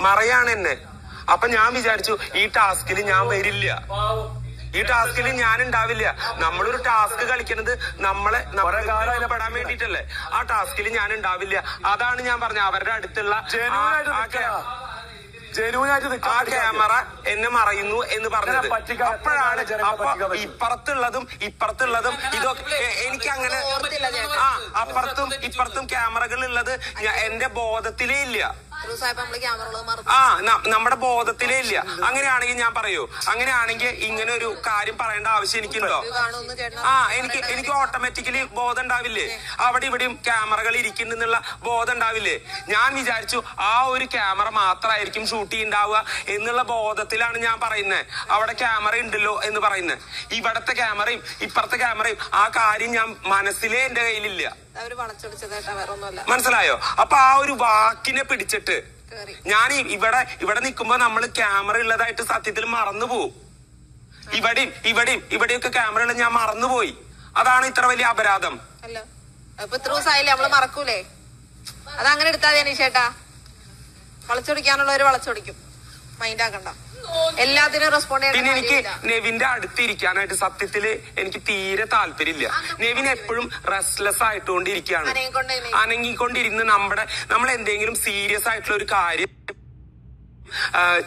മറയാണ് എന്നെ. അപ്പൊ ഞാൻ വിചാരിച്ചു ഈ ടാസ്കിൽ ഞാൻ വരില്ല, ഈ ടാസ്കിൽ ഞാൻ ഉണ്ടാവില്ല. നമ്മളൊരു ടാസ്ക് കളിക്കുന്നത് നമ്മളെ പെടാൻ വേണ്ടിട്ടല്ലേ. ആ ടാസ്കിൽ ഞാൻ ഉണ്ടാവില്ല. അതാണ് ഞാൻ പറഞ്ഞത്. അവരുടെ അടുത്തുള്ള ആ ക്യാമറ എന്നെ മറയുന്നു എന്ന് പറഞ്ഞത്. അപ്പോഴാണ് ഇപ്പുറത്തുള്ളതും ഇതൊക്കെ എനിക്ക് അങ്ങനെ അപ്പുറത്തും ഇപ്പുറത്തും ക്യാമറകൾ ഉള്ളത് എന്റെ ബോധത്തിലേ ഇല്ല. നമ്മുടെ ബോധത്തിലേ ഇല്ല. അങ്ങനെയാണെങ്കിൽ ഞാൻ പറയൂ, അങ്ങനെയാണെങ്കിൽ ഇങ്ങനെ ഒരു കാര്യം പറയേണ്ട ആവശ്യം എനിക്കുണ്ടോ? എനിക്ക് ഓട്ടോമാറ്റിക്കലി ബോധം ഉണ്ടാവില്ലേ? അവിടെ ഇവിടെയും ക്യാമറകൾ ഇരിക്കുന്നുള്ള ബോധം ഉണ്ടാവില്ലേ? ഞാൻ വിചാരിച്ചു ആ ഒരു ക്യാമറ മാത്രമായിരിക്കും ഷൂട്ട് ഉണ്ടാവുക എന്നുള്ള ബോധത്തിലാണ് ഞാൻ പറയുന്നത്. അവിടെ ക്യാമറ ഉണ്ടല്ലോ എന്ന് പറയുന്നത്. ഇവിടത്തെ ക്യാമറയും ഇപ്പുറത്തെ ക്യാമറയും ആ കാര്യം ഞാൻ മനസ്സിലേ എന്റെ കയ്യിലില്ല. മനസ്സിലായോ? അപ്പൊ ആ ഒരു വാക്കിനെ പിടിച്ചിട്ട് ഞാൻ ഇവിടെ നിൽക്കുമ്പോ നമ്മള് ക്യാമറ ഉള്ളതായിട്ട് സത്യത്തിൽ മറന്നു പോവും. ഇവിടെയൊക്കെ ക്യാമറ ഉള്ളത് ഞാൻ മറന്നുപോയി. അതാണ് ഇത്ര വലിയ അപരാധം. മറക്കൂലേ? അതങ്ങനെ എടുത്താൽ ചേട്ടാ വളച്ചൊടിക്കാനുള്ളവര് വളച്ചൊടിക്കും. മൈൻഡ് ആക്കണ്ട. എല്ലാത്തിനും റെസ്പോണ്ട് ചെയ്യാൻ. പിന്നെ എനിക്ക് നെവിന്റെ അടുത്തിരിക്കാനായിട്ട് സത്യത്തില് എനിക്ക് തീരെ താല്പര്യമില്ല. നെവിൻ എപ്പോഴും റെസ്റ്റ്ലെസ് ആയിട്ടുകൊണ്ടിരിക്കുകയാണ്, അനങ്ങിക്കൊണ്ടിരുന്ന് നമ്മൾ എന്തെങ്കിലും സീരിയസ് ആയിട്ടുള്ള ഒരു കാര്യം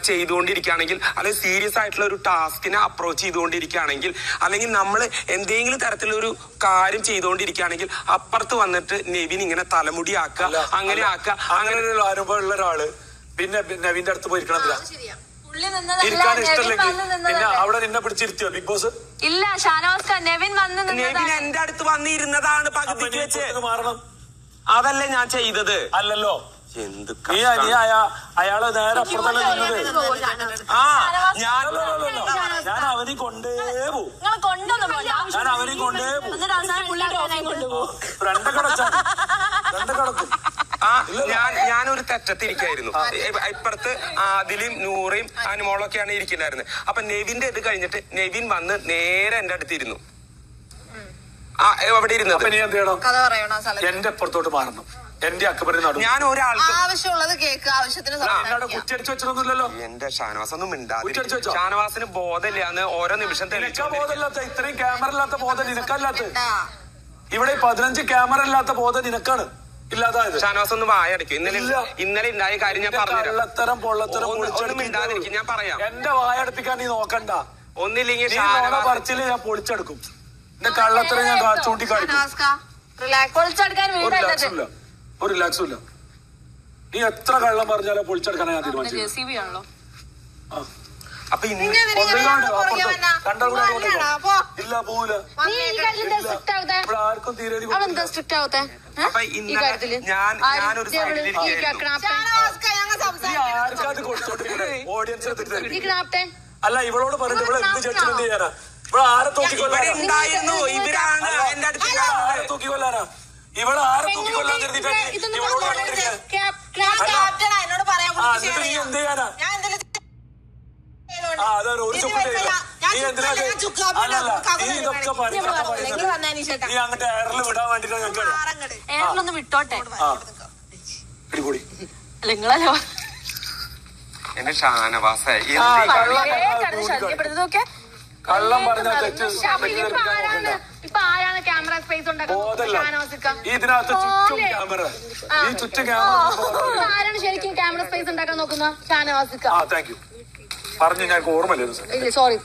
ചെയ്തുകൊണ്ടിരിക്കുകയാണെങ്കിൽ, അല്ലെങ്കിൽ സീരിയസ് ആയിട്ടുള്ള ഒരു ടാസ്കിനെ അപ്രോച്ച് ചെയ്തുകൊണ്ടിരിക്കുകയാണെങ്കിൽ, അല്ലെങ്കിൽ നമ്മൾ എന്തെങ്കിലും തരത്തിലൊരു കാര്യം ചെയ്തുകൊണ്ടിരിക്കുകയാണെങ്കിൽ അപ്പുറത്ത് വന്നിട്ട് നെവിൻ ഇങ്ങനെ തലമുടി ആക്കുക, അങ്ങനെ ആക്കുക. അങ്ങനെ ഒരു അനുഭവമുള്ള ഒരാള് പിന്നെ നെവിന്റെ അടുത്ത് പോയിരിക്കണമെന്നില്ല. ഇരിക്കാൻ ഇഷ്ടമല്ലെങ്കിൽ പിന്നെ അവിടെ നിന്നെ പിടിച്ചിരുത്തിയോ ബിഗ് ബോസ്? ഇല്ല, ഷാനവാസ് നെവിൻ എന്റെ അടുത്ത് വന്നിരുന്നതാണ് പകുതിക്ക് വെച്ച്. മാറണം. അതല്ലേ ഞാൻ ചെയ്തത്. അല്ലല്ലോ, അയാള് നേരെ അപ്പുറത്തല്ലേ നിന്നത്. ഞാൻ അവനെ കൊണ്ടേ പോവും. ഞാനൊരു തെറ്റത്തിരിക്കായിരുന്നു. ഇപ്പുറത്ത് ആദിലും നൂറയും അനുമോളൊക്കെയാണ് ഇരിക്കുന്നായിരുന്നത്. അപ്പൊ നെവിന്റെ ഇത് കഴിഞ്ഞിട്ട് നെവിൻ വന്ന് നേരെ എന്റെ അടുത്തിരുന്നു. അവിടെ ഇരുന്നത് എന്റെ അപ്പുറത്തോട്ട് മാറണം. എന്റെ അക്കബറിന് ഞാൻ ഒരാൾക്ക് ആവശ്യമുള്ളത് കേക്ക് ആവശ്യത്തിന് കുറ്റിയടിച്ചു വെച്ചതൊന്നുമില്ലല്ലോ. എന്റെ ഷാനവാസ് ഒന്നും മിണ്ടാതെ. ഷാനവാസിന് ബോധമില്ലാന്ന് ഓരോ നിമിഷം ബോധമില്ലാത്ത, ഇത്രയും ക്യാമറ ഇല്ലാത്ത ബോധം നിനക്കല്ലാത്ത. ഇവിടെ 15 ക്യാമറ ഇല്ലാത്ത ബോധം നിനക്കാണ് ഇല്ലാതായത്. ഷാനവാസ് ഒന്ന് വായടയ്ക്കും. ഇന്നലെ ഉണ്ടായ കാര്യം ഞാൻ പറഞ്ഞു. മിണ്ടാതിരിക്കും, ഞാൻ പറയാം. എന്റെ വായടപ്പിക്കാൻ നീ നോക്കണ്ട. ഒന്നില്ലെങ്കിൽ പറിച്ചില് ഞാൻ പൊളിച്ചെടുക്കും. എന്റെ കള്ളത്തരം ഞാൻ ചൂണ്ടിക്കാണിക്കും. ഒരു റിലാക്സും ഇല്ല. നീ എത്ര കള്ളം പറഞ്ഞാലോ പൊളിച്ചെടുക്കാനാ ഞാൻ തീരുമാനിച്ചു. അപ്പൊ ഇല്ല പോവില്ല. ഇവിടെ ആർക്കും തീരെ ആർക്കാത് കൊടുത്തോണ്ടിരിക്കണേ ഓഡിയൻസിനെ. അല്ല, ഇവളോട് പറഞ്ഞിട്ട് ഇവിടെ എന്ത് ജഡ്ജ്മെന്റ് ചെയ്യാനാ? ഇവിടെ ആരെ തൂക്കിക്കൊല്ലാനാ? തൂക്കിക്കൊല്ലാനാ? ഇവിടെ ആരെ തൂക്കിക്കൊല്ലാൻ കരുതിട്ടാണ് ഇവളോട് പറഞ്ഞിരിക്കുന്നത്? നീ എന്ത് ചെയ്യാനാ? അതൊരു ഒരു ചുക്ക് ചെയ്യില്ല. നീ എന്തിനാ? അല്ലല്ല, നീ ഇതൊക്കെ നീ അങ്ങോട്ട് എയറിൽ വിടാൻ വേണ്ടിട്ടാ ഞങ്ങൾക്ക് എയറിലൊന്ന് വിട്ടോട്ടെ. പിടികൂടി എന്റെ ഷാനവാസ കള്ളം പറഞ്ഞ തെറ്റ്. ഇപ്പൊ ആരാണ് ക്യാമറ സ്പേസ് ഇതിനകത്ത് ചുറ്റും ക്യാമറ, ഈ ചുറ്റും ക്യാമറ. ആരാണ് ശരിക്കും ക്യാമറ സ്പേസ് ഉണ്ടാക്കാൻ നോക്കുന്ന? ഷാനവാസിക്ക. താങ്ക് യു പറഞ്ഞു. ഞാൻ ഓർമ്മയില്ല. സോറി.